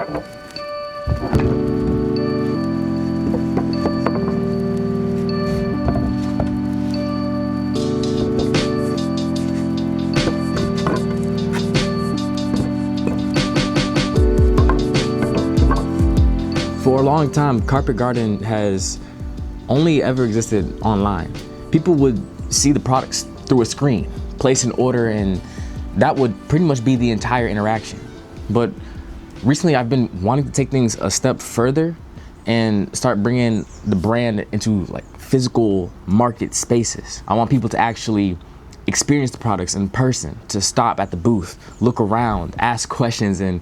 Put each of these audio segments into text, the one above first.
For a long time, Carpatte Garden has only ever existed online. People would see the products through a screen, place an order, and that would pretty much be the entire interaction. But recently I've been wanting to take things a step further and start bringing the brand into like physical market spaces. I want people to actually experience the products in person, to stop at the booth, look around, ask questions, and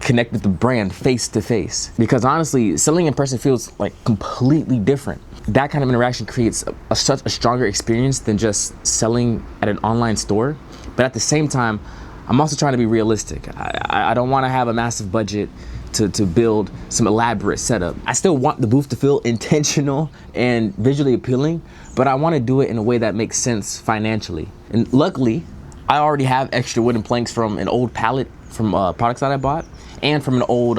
connect with the brand face to face. Because honestly, selling in person feels like completely different. That kind of interaction creates such a stronger experience than just selling at an online store. But at the same time, I'm also trying to be realistic. I don't want to have a massive budget to build some elaborate setup. I still want the booth to feel intentional and visually appealing, but I want to do it in a way that makes sense financially. And luckily, I already have extra wooden planks from an old pallet from products that I bought, and from an old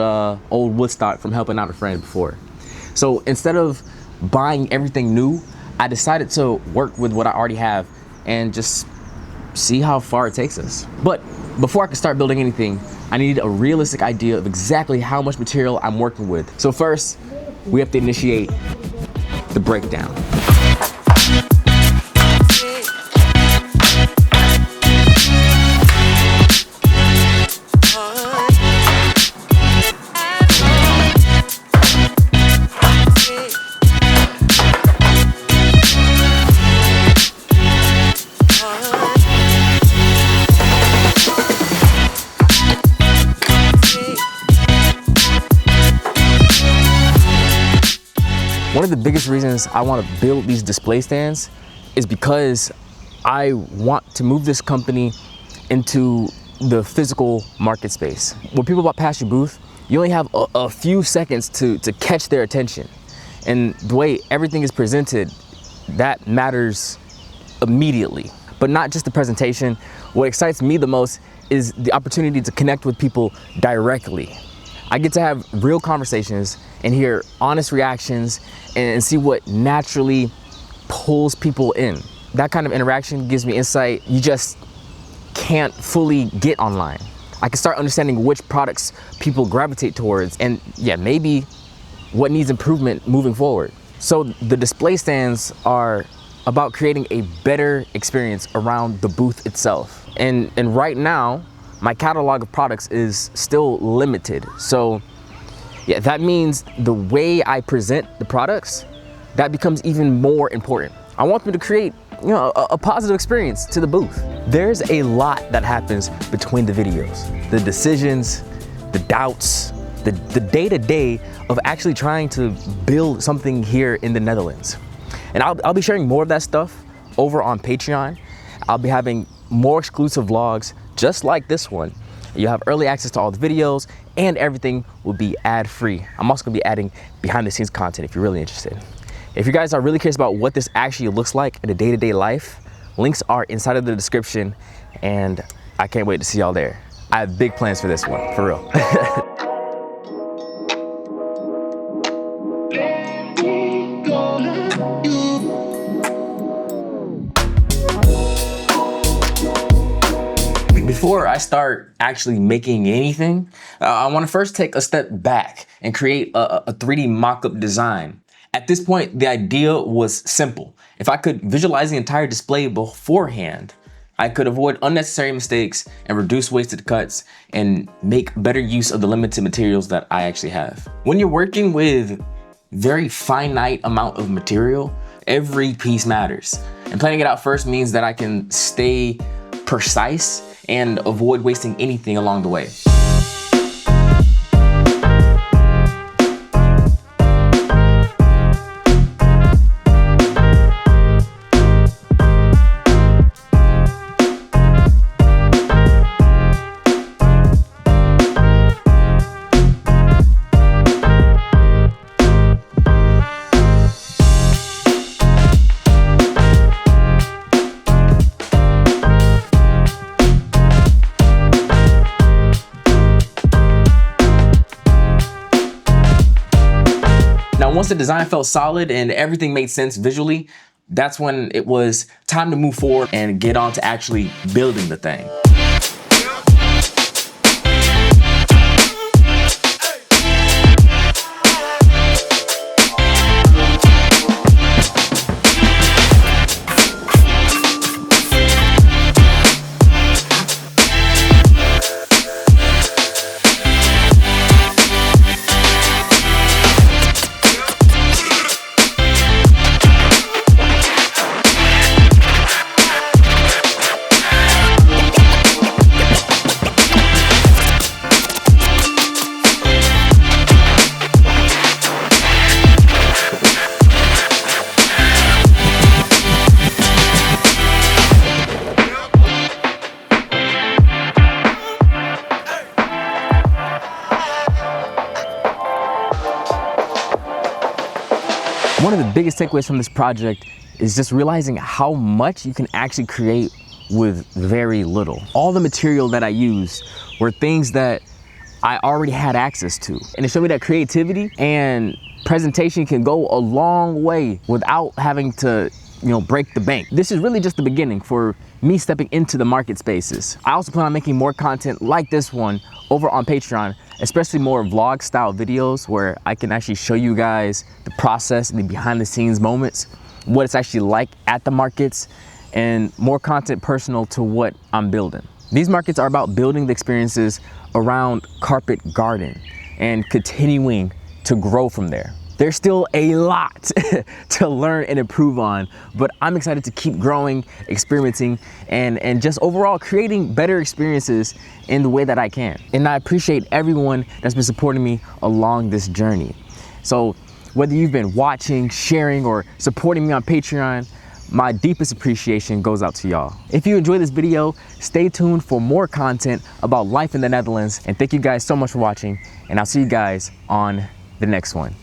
wood stock from helping out a friend before. So instead of buying everything new, I decided to work with what I already have and just see how far it takes us. But before I could start building anything, I needed a realistic idea of exactly how much material I'm working with. So first, we have to initiate the breakdown. One of the biggest reasons I want to build these display stands is because I want to move this company into the physical market space. When people walk past your booth, you only have a few seconds to catch their attention. And the way everything is presented, that matters immediately. But not just the presentation. What excites me the most is the opportunity to connect with people directly. I get to have real conversations and hear honest reactions and see what naturally pulls people in. That kind of interaction gives me insight you just can't fully get online. I can start understanding which products people gravitate towards and maybe what needs improvement moving forward. So the display stands are about creating a better experience around the booth itself. And right now, my catalog of products is still limited. So that means the way I present the products, that becomes even more important. I want them to create a positive experience to the booth. There's a lot that happens between the videos. The decisions, the doubts, the day-to-day of actually trying to build something here in the Netherlands. And I'll be sharing more of that stuff over on Patreon. I'll be having more exclusive vlogs just like this one. You'll have early access to all the videos, and everything will be ad-free. I'm also gonna be adding behind-the-scenes content if you're really interested. If you guys are really curious about what this actually looks like in a day-to-day life, links are inside of the description, and I can't wait to see y'all there. I have big plans for this one, for real. Before I start actually making anything, I want to first take a step back and create a 3D mock-up design. At this point, the idea was simple. If I could visualize the entire display beforehand, I could avoid unnecessary mistakes and reduce wasted cuts and make better use of the limited materials that I actually have. When you're working with very finite amount of material, every piece matters. And planning it out first means that I can stay precise and avoid wasting anything along the way. once the design felt solid and everything made sense visually, that's when it was time to move forward and get on to actually building the thing. One of the biggest takeaways from this project is just realizing how much you can actually create with very little. All the material that I used were things that I already had access to. And it showed me that creativity and presentation can go a long way without having to, break the bank. This is really just the beginning for me stepping into the market spaces. I also plan on making more content like this one over on Patreon, especially more vlog style videos where I can actually show you guys the process and the behind the scenes moments, what it's actually like at the markets, and more content personal to what I'm building. These markets are about building the experiences around Carpatte Garden and continuing to grow from there. There's still a lot to learn and improve on, but I'm excited to keep growing, experimenting, and just overall creating better experiences in the way that I can. And I appreciate everyone that's been supporting me along this journey. So whether you've been watching, sharing, or supporting me on Patreon, my deepest appreciation goes out to y'all. If you enjoyed this video, stay tuned for more content about life in the Netherlands. And thank you guys so much for watching, and I'll see you guys on the next one.